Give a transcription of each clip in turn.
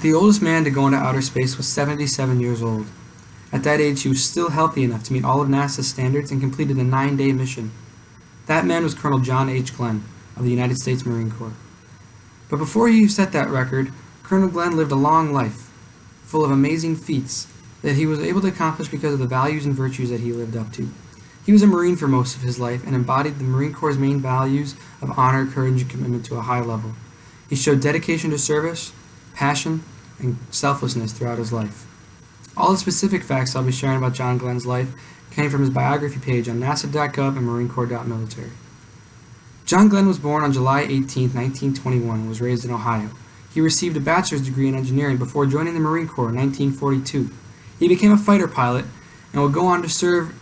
The oldest man to go into outer space was 77 years old. At that age, he was still healthy enough to meet all of NASA's standards and completed a 9-day mission. That man was Colonel John H. Glenn of the United States Marine Corps. But before he set that record, Colonel Glenn lived a long life, full of amazing feats that he was able to accomplish because of the values and virtues that he lived up to. He was a Marine for most of his life and embodied the Marine Corps' main values of honor, courage, and commitment to a high level. He showed dedication to service, passion, and selflessness throughout his life. All the specific facts I'll be sharing about John Glenn's life came from his biography page on nasa.gov and marinecorps.military. John Glenn was born on July 18, 1921, and was raised in Ohio. He received a bachelor's degree in engineering before joining the Marine Corps in 1942. He became a fighter pilot and would go on to serve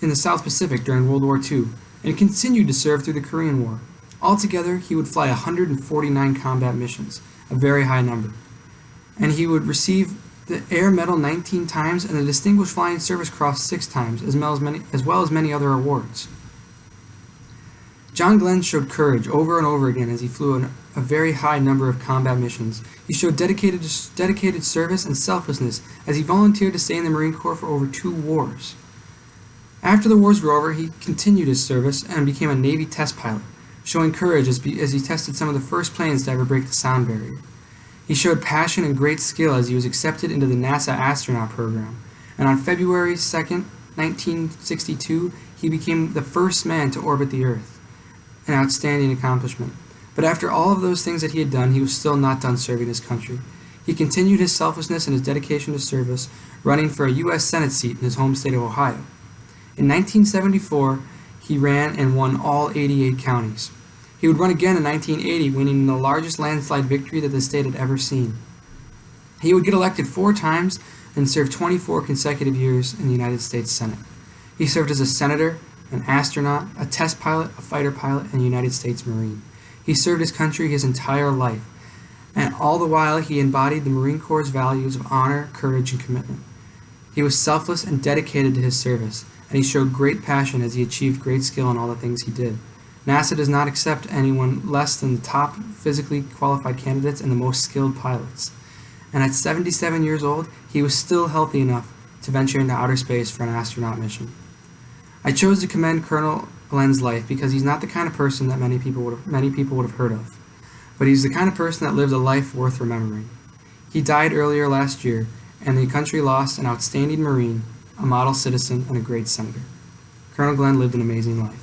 in the South Pacific during World War II and continued to serve through the Korean War. Altogether, he would fly 149 combat missions, a very high number. And he would receive the Air Medal 19 times and the Distinguished Flying Service Cross 6 times, as well as many other awards. John Glenn showed courage over and over again as he flew a very high number of combat missions. He showed dedicated service and selflessness as he volunteered to stay in the Marine Corps for over 2 wars. After the wars were over, he continued his service and became a Navy test pilot, showing courage as he tested some of the first planes to ever break the sound barrier. He showed passion and great skill as he was accepted into the NASA astronaut program, and on February 2, 1962, he became the first man to orbit the Earth, an outstanding accomplishment. But after all of those things that he had done, he was still not done serving his country. He continued his selflessness and his dedication to service, running for a U.S. Senate seat in his home state of Ohio. In 1974, he ran and won all 88 counties. He would run again in 1980, winning the largest landslide victory that the state had ever seen. He would get elected 4 times and serve 24 consecutive years in the United States Senate. He served as a senator, an astronaut, a test pilot, a fighter pilot, and a United States Marine. He served his country his entire life, and all the while he embodied the Marine Corps' values of honor, courage, and commitment. He was selfless and dedicated to his service, and he showed great passion as he achieved great skill in all the things he did. NASA does not accept anyone less than the top physically qualified candidates and the most skilled pilots. And at 77 years old, he was still healthy enough to venture into outer space for an astronaut mission. I chose to commend Colonel Glenn's life because he's not the kind of person that many people would have heard of, but he's the kind of person that lived a life worth remembering. He died earlier last year, and the country lost an outstanding Marine, a model citizen, and a great senator. Colonel Glenn lived an amazing life.